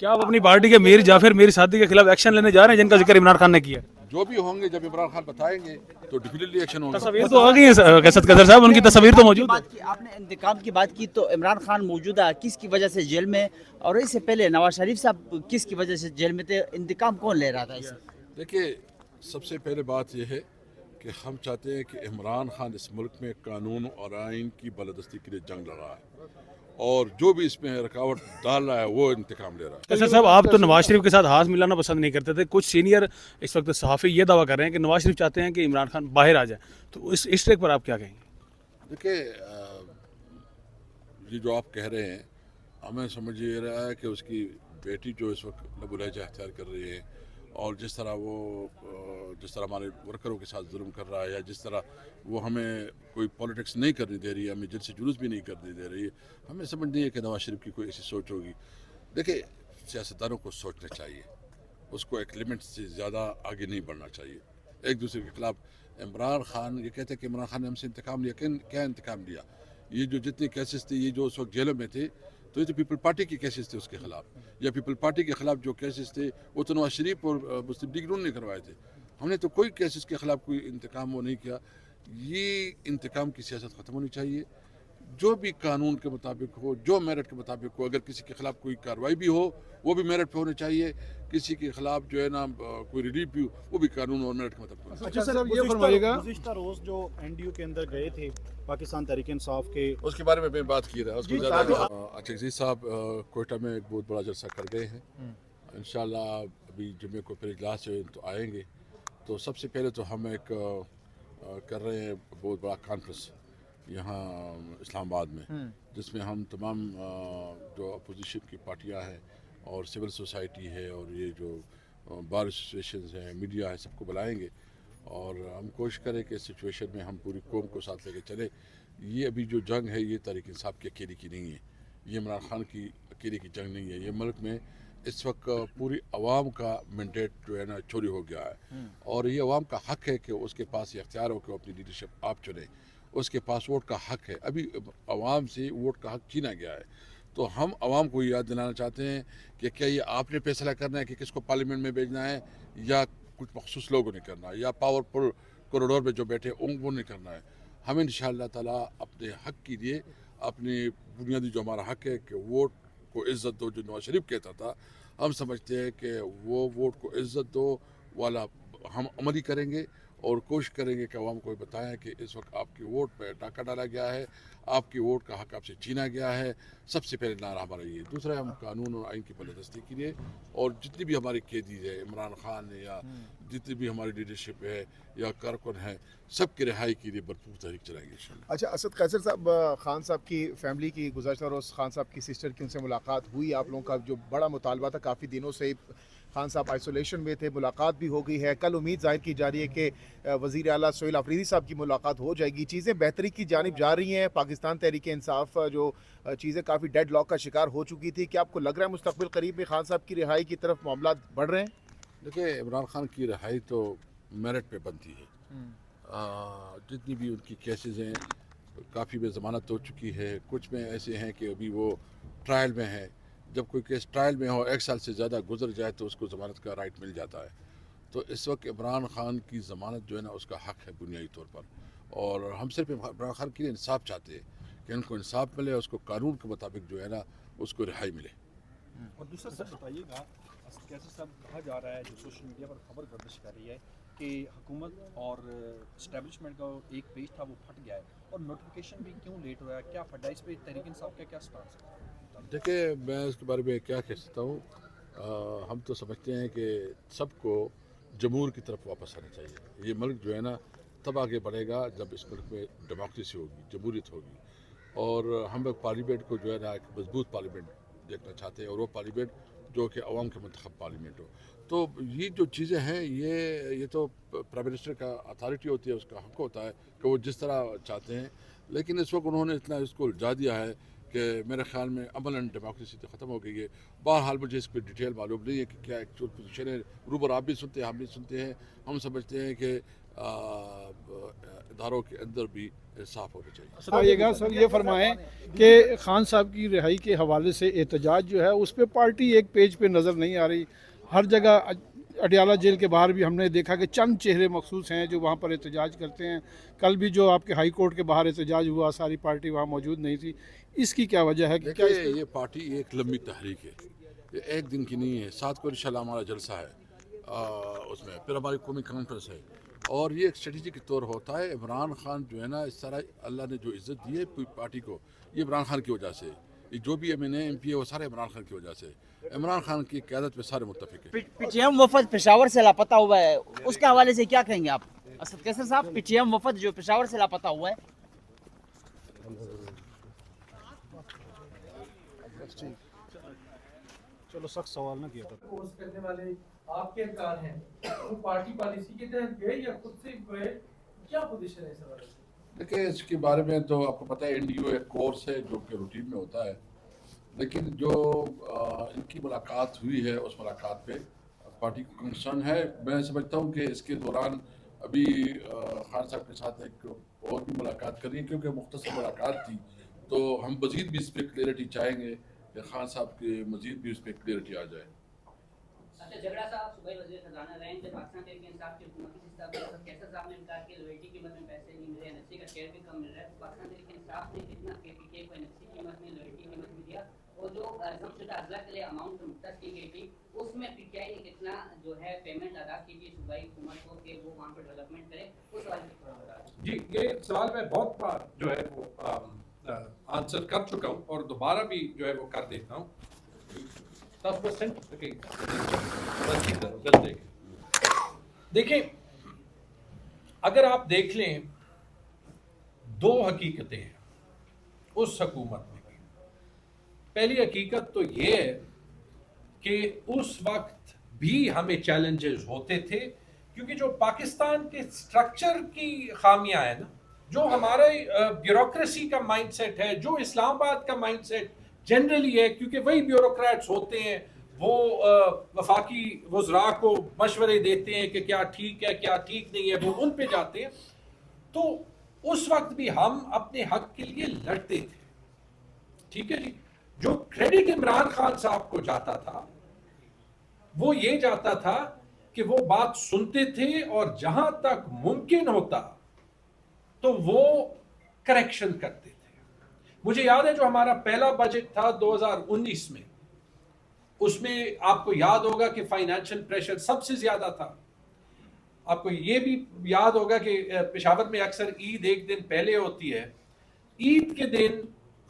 क्या आप अपनी पार्टी के मीर जाफर मीर सादी के खिलाफ एक्शन लेने जा रहे हैं जिनका जिक्र इमरान खान ने किया? जो भी होंगे जब इमरान खान बताएंगे तो डेफिनेटली एक्शन होगा। तस्वीर तो आ गई है कैसत कदर साहब, उनकी तस्वीर तो मौजूद है। आपने इंतकाम की बात की तो इमरान खान मौजूदा किसकी वजह से जेल में, और इससे पहले नवाज शरीफ साहब किसकी वजह से जेल में थे? इंतकाम कौन ले रहा था इसे? देखिए, सबसे पहले बात यह है कि हम चाहते हैं कि इमरान खान इस मुल्क में कानून और आइन की बालादस्ती के लिए जंग लड़ा है, और जो भी इसमें रुकावट डाल रहा है वो इंतकाम ले रहा है। कैसर साहब, आप तो नवाज शरीफ के साथ हाथ मिलाना पसंद नहीं करते थे, कुछ सीनियर इस वक्त सहाफ़ी ये दावा कर रहे हैं कि नवाज शरीफ चाहते हैं कि इमरान खान बाहर आ जाए, तो इस ट्रैक पर आप क्या कहेंगे? देखिए, ये जो आप कह रहे हैं, हमें समझ ये रहा है कि उसकी बेटी जो इस वक्त लबुलहजा अख्तियार कर रही है, और जिस तरह हमारे वर्करों के साथ जुल्म कर रहा है, या जिस तरह वो हमें कोई पॉलिटिक्स नहीं करने दे रही है, हमें जलसे जुलूस भी नहीं करने दे रही है, हमें समझ नहीं है कि नवाज शरीफ की कोई ऐसी सोच होगी। देखिए, सियासतदानों को सोचना चाहिए, उसको एक लिमिट से ज़्यादा आगे नहीं बढ़ना चाहिए एक दूसरे के खिलाफ। इमरान खान ये कहते हैं कि इमरान खान ने हमसे इंतकाम लिया, क्या इंतकाम लिया? ये जो जितने केसेस थे, ये जो उस वक्त जेलों में थे, तो ये तो पीपल पार्टी के केसेस थे उसके खिलाफ, या पीपल पार्टी के खिलाफ जो केसेस थे वो तो नवाज शरीफ और मुस्लिम लीग ने करवाए थे। हमने तो कोई केसेस के खिलाफ कोई इंतकाम वो नहीं किया। ये इंतकाम की सियासत ख़त्म होनी चाहिए। जो भी कानून के मुताबिक हो, जो मेरिट के मुताबिक हो, अगर किसी के खिलाफ कोई कार्रवाई भी हो वो भी मेरिट पे होनी चाहिए, किसी के खिलाफ जो है ना कोई रिलीफ भी हो वो भी कानून और मेरिट के मुताबिक होना चाहिए। अच्छा सर, ये फरमाइएगा, गुज़िश्ता रोज़ जो एनडीयू के अंदर गए थे पाकिस्तान तहरीक इंसाफ के, उसके बारे में मैं बात की रहा उसको ज़्यादा। अच्छा जी साहब कोयटा में एक बहुत बड़ा जलसा कर गए हैं, इंशाल्लाह अभी जुम्मे को फिर इजलास जो तो आएंगे, तो सबसे पहले तो हम एक कर रहे हैं बहुत बड़ा कॉन्फ्रेंस यहाँ इस्लामाबाद में, जिसमें हम तमाम जो अपोजिशन की पार्टियाँ हैं और सिविल सोसाइटी है और ये जो बार एसोसिएशन हैं, मीडिया है, सबको बुलाएंगे, और हम कोशिश करें कि इस सिचुएशन में हम पूरी कौम को साथ लेके चले। ये अभी जो जंग है ये तहरीक इंसाफ की अकेले की नहीं है, ये इमरान खान की अकेले की जंग नहीं है। ये मुल्क में इस वक्त पूरी आवाम का मैंडेट जो है ना चोरी हो गया है, और ये आवाम का हक है कि उसके पास ये अख्तियार हो कि अपनी लीडरशिप आप चुने, उसके पास वोट का हक है। अभी आवाम से वोट का हक छीना गया है, तो हम आवाम को याद दिलाना चाहते हैं कि क्या ये आपने फैसला करना है कि किसको पार्लियामेंट में भेजना है, या कुछ मखसूस लोगों ने करना है, या पावरफुल कॉरिडोर में जो बैठे उनको नहीं करना है। हमें इंशाअल्लाह ताला अपने हक के लिए, अपनी बुनियादी जो हमारा हक है कि वोट को इज़्ज़त दो, जो नवाज शरीफ कहता था, हम समझते हैं कि वो वोट को इज़्ज़त दो वाला हम अमली करेंगे, और कोशिश करेंगे कि आवाम को बताएं कि इस वक्त आपकी वोट पर डाका डाला गया है, आपकी वोट का हक आपसे छीना गया है। सबसे पहले नारा हमारा ये। दूसरा, हम कानून और आइन की बालादस्ती के लिए, और जितनी भी हमारी कैदी है, इमरान खान है या जितनी भी हमारी लीडरशिप है या कारकुन है, सबकी रिहाई के लिए भरपूर तहरीक चलाएंगे। अच्छा असद कैसर साहब, खान साहब की फैमिली की गुज़श्ता रोज़ खान साहब की सिस्टर की उनसे मुलाकात हुई, आप लोगों का जो बड़ा मुतालबा था काफ़ी दिनों से, खान साहब आइसोलेशन में थे, मुलाकात भी हो गई है, कल उम्मीद जाहिर की जा रही है कि वज़ीर आला सोहेल अफरीदी साहब की मुलाकात हो जाएगी, चीज़ें बेहतरी की जानिब जा रही हैं। पाकिस्तान तहरीक इंसाफ जो चीज़ें काफ़ी डेड लॉक का शिकार हो चुकी थी, क्या आपको लग रहा है मुस्तक़बिल करीब में खान साहब की रिहाई की तरफ मामला बढ़ रहे हैं? देखिए, इमरान खान की रिहाई तो मेरिट पे बनती है। जितनी भी उनकी केसेस हैं, काफ़ी में ज़मानत हो चुकी है, कुछ में ऐसे हैं कि अभी वो ट्रायल में है। जब कोई केस ट्रायल में हो, 1 साल से ज़्यादा गुजर जाए, तो उसको ज़मानत का राइट मिल जाता है। तो इस वक्त इमरान खान की ज़मानत जो है ना उसका हक है बुनियादी तौर पर, और हम सिर्फ इमरान खान के लिए इंसाफ चाहते हैं कि उनको इंसाफ मिले, उसको कानून के मुताबिक जो है ना उसको रिहाई मिले। और दूसरा सर बताइएगा, कैसे सब कहा जा रहा है, जो सोशल मीडिया पर खबर गर्दिश कर रही है कि हुकूमत और इस्टेब्लिशमेंट का एक पेज था वो फट गया है, और नोटिफिकेशन भी क्यों लेट हो रहा है, क्या फटा? इस पर तहरीक इंसाफ का क्या स्टांस है? देखिए, मैं इसके बारे में क्या कह सकता हूँ। हम तो समझते हैं कि सबको जमहूर की तरफ वापस आना चाहिए। ये मुल्क जो है ना तब आगे बढ़ेगा जब इस मुल्क में डेमोक्रेसी होगी, जमहूरियत होगी, और हम लोग पार्लियामेंट को जो है ना एक मजबूत पार्लियामेंट देखना चाहते हैं, और वो पार्लियामेंट जो कि अवाम के मंतखब पार्लियामेंट हो। तो ये जो चीज़ें हैं, ये तो प्राइम मिनिस्टर का अथॉरिटी होती है, उसका हक होता है कि वो जिस तरह चाहते हैं, लेकिन इस वक्त उन्होंने इतना इसको उलझा दिया है कि मेरे ख्याल में अमलन डेमोक्रेसी तो ख़त्म हो गई है। बहरहाल मुझे इस पर डिटेल मालूम नहीं है कि क्या एक्चुअल पोजीशन है, रूबर आप भी सुनते हैं, हम भी सुनते हैं। हम समझते हैं कि اداروں کے اندر بھی انصاف ہونا چاہیے. آئیے گا سر، یہ فرمائیں کہ خان صاحب کی رہائی کے حوالے سے احتجاج جو ہے اس پہ پارٹی ایک پیج پہ نظر نہیں آ رہی. ہر جگہ اڈیالہ جیل کے باہر بھی ہم نے دیکھا کہ چند چہرے مخصوص ہیں جو وہاں پر احتجاج کرتے ہیں. کل بھی جو آپ کے ہائی کورٹ کے باہر احتجاج ہوا ساری پارٹی وہاں موجود نہیں تھی. اس کی کیا وجہ ہے کہ کیا دیکھیے یہ پارٹی ایک لمبی تحریک ہے, یہ ایک دن کی نہیں ہے. 7 کو انشاءاللہ ہمارا جلسہ ہے, اس میں پھر ہماری قومی کانفرنس ہے, اور یہ ایک اسٹریٹجی کے طور ہوتا ہے. عمران خان جو ہے نا, اس طرح اللہ نے جو عزت دی ہے پارٹی کو, یہ عمران خان کی وجہ سے. یہ جو بھی MNA MP ہے وہ سارے عمران خان کی وجہ سے. عمران خان کی قیادت میں سارے متفق ہیں. PTM وفد پشاور سے لاپتہ ہوا ہے, اس کے حوالے سے کیا کہیں گے آپ اسد قیصر صاحب؟ PTM وفد جو پشاور سے لاپتہ ہوا ہے, چلو سخت سوال نہ کیا تھا. پوسٹ کرنے والے آپ کے ارکان ہیں, وہ پارٹی پالیسی کے تحت گئے یا خود سے گئے, کیا پوزیشن ہے اس حوالے سے؟ دیکھیں اس کے بارے میں تو آپ کو پتہ ہے NDO ایک کورس ہے جو کہ روٹین میں ہوتا ہے, لیکن جو ان کی ملاقات ہوئی ہے اس ملاقات پہ پارٹی کو کنسرن ہے. میں سمجھتا ہوں کہ اس کے دوران ابھی خان صاحب کے ساتھ ایک اور بھی ملاقات کرنی ہے, کیونکہ مختصر ملاقات تھی, تو ہم مزید بھی اس پہ کلیئرٹی چاہیں گے کہ خان صاحب کے مزید بھی اس پہ کلیئرٹی آ جائے. اچھا جھگڑا صاحب صوبائی وزیر خزانہ رہے ہیں, جب پاکستان تحریک انصاف کے حکومتی سسٹم کیسر صاحب نے انکار کیا لوئٹی قیمت میں پیسے نہیں ملے, NFC کا شیئر بھی کم مل رہا ہے, تو پاکستان تحریک انصاف نے کتنا KPK کو NFC قیمت میں لوئٹی قیمت میں دیا, اور جو ضبط شدہ اضلاع کے لیے اماؤنٹ مختص کی گئی تھی اس میں PTI نے کتنا جو ہے پیمنٹ ادا کی تھی صوبائی حکومت کو کہ وہ وہاں پر ڈیولپمنٹ کرے, اس سوال کی تھوڑا بتا دیں. جی یہ سوال میں بہت بار جو ہے وہ آنسر کر چکا ہوں اور دوبارہ بھی جو ہے وہ کر دیتا ہوں. 10% دیکھیں, اگر آپ دیکھ لیں 2 حقیقتیں ہیں اس حکومت میں. پہلی حقیقت تو یہ ہے کہ اس وقت بھی ہمیں چیلنجز ہوتے تھے, کیونکہ جو پاکستان کے سٹرکچر کی خامیاں ہیں نا, جو ہمارا بیوروکریسی کا مائنڈ سیٹ ہے, جو اسلام آباد کا مائنڈ سیٹ جنرلی ہے, کیونکہ وہی بیوروکریٹس ہوتے ہیں, وہ وفاقی وزراء کو مشورے دیتے ہیں کہ کیا ٹھیک ہے کیا ٹھیک نہیں ہے, وہ ان پہ جاتے ہیں. تو اس وقت بھی ہم اپنے حق کے لیے لڑتے تھے. ٹھیک ہے جی, جو کریڈٹ عمران خان صاحب کو جاتا تھا وہ یہ جاتا تھا کہ وہ بات سنتے تھے اور جہاں تک ممکن ہوتا تو وہ کریکشن کرتے تھے. مجھے یاد ہے جو ہمارا پہلا بجٹ تھا 2019 میں, اس میں آپ کو یاد ہوگا کہ فائنینشل پریشر سب سے زیادہ تھا. آپ کو یہ بھی یاد ہوگا کہ پشاور میں اکثر عید ایک دن پہلے ہوتی ہے. عید کے دن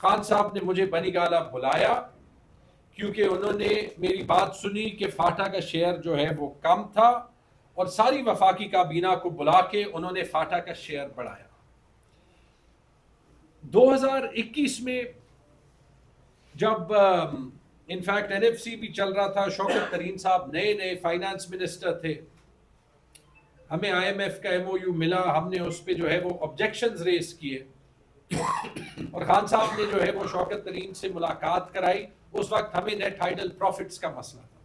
خان صاحب نے مجھے بنی گالا بلایا, کیونکہ انہوں نے میری بات سنی کہ فاٹا کا شیئر جو ہے وہ کم تھا, اور ساری وفاقی کابینہ کو بلا کے انہوں نے فاٹا کا شیئر بڑھایا. 2021 میں جب انفیکٹ NFC بھی چل رہا تھا, شوکت ترین صاحب نئے فائنانس منسٹر تھے, ہمیں IMF کا MOU ملا, ہم نے اس پہ جو ہے وہ آبجیکشنز ریز کیے, اور خان صاحب نے جو ہے وہ شوکت ترین سے ملاقات کرائی. اس وقت ہمیں نیٹ ہائیڈل پروفٹس کا مسئلہ تھا,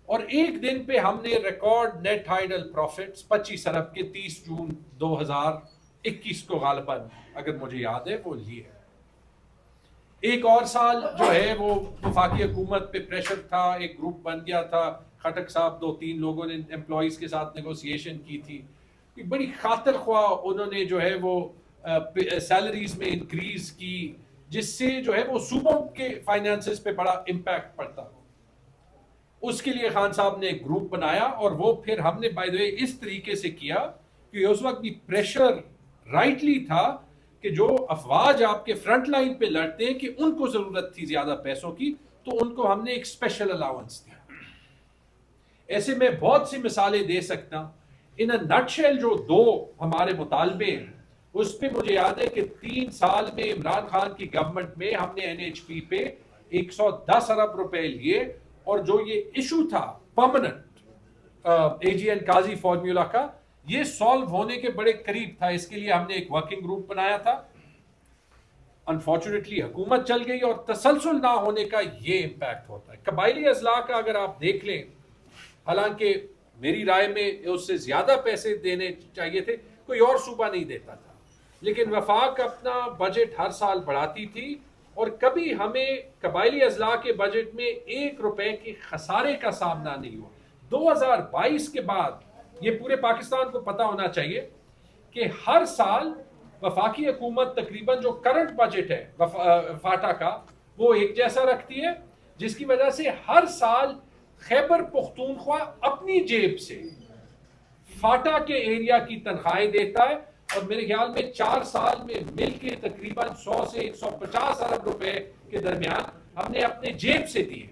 اور ایک دن پہ ہم نے ریکارڈ نیٹ ہائیڈل پروفٹس 25 ارب کے 30 جون 2021 کو غالباً اگر مجھے یاد ہے وہ لیے. ایک اور سال جو ہے وہ وفاقی حکومت پہ پریشر تھا, ایک گروپ بن گیا تھا, خٹک صاحب 2-3 لوگوں نے امپلائیز کے ساتھ نیگوسیشن کی تھی, بڑی خاطر خواہ انہوں نے جو ہے وہ سیلریز میں انکریز کی, جس سے جو ہے وہ صوبوں کے فائنانسز پہ بڑا امپیکٹ پڑتا. اس کے لیے خان صاحب نے ایک گروپ بنایا, اور وہ پھر ہم نے بائی دی وے اس طریقے سے کیا کہ اس وقت بھی پریشر رائٹلی تھا کہ جو افواج آپ کے فرنٹ لائن پہ لڑتے ہیں کہ ان کو ضرورت تھی زیادہ پیسوں کی, تو ان کو ہم نے ایک اسپیشل الاؤنس دیا. ایسے میں بہت سی مثالیں دے سکتا ہوں. ان نٹ شیل جو 2 ہمارے مطالبے ہیں, اس پہ مجھے یاد ہے کہ 3 سال میں عمران خان کی گورنمنٹ میں ہم نے NHP پہ 110 ارب روپے لیے, اور جو یہ ایشو تھا پرماننٹ AGN قاضی فارمولا کا, یہ سالو ہونے کے بڑے قریب تھا. اس کے لیے ہم نے ایک ورکنگ گروپ بنایا تھا. انفارچونیٹلی حکومت چل گئی, اور تسلسل نہ ہونے کا یہ امپیکٹ ہوتا ہے. قبائلی اضلاع کا اگر آپ دیکھ لیں, حالانکہ میری رائے میں اس سے زیادہ پیسے دینے چاہیے تھے، کوئی اور صوبہ نہیں دیتا تھا، لیکن وفاق اپنا بجٹ ہر سال بڑھاتی تھی اور کبھی ہمیں قبائلی اضلاع کے بجٹ میں 1 روپے کے خسارے کا سامنا نہیں ہوا۔ 2022 کے بعد یہ پورے پاکستان کو پتہ ہونا چاہیے کہ ہر سال وفاقی حکومت تقریباً جو کرنٹ بجٹ ہے فاٹا کا وہ ایک جیسا رکھتی ہے، جس کی وجہ سے ہر سال خیبر پختونخوا اپنی جیب سے فاٹا کے ایریا کی تنخواہیں دیتا ہے، اور میرے خیال میں 4 سال میں مل کے تقریباً 100 سے 150 ارب روپے کے درمیان ہم نے اپنے جیب سے دیے۔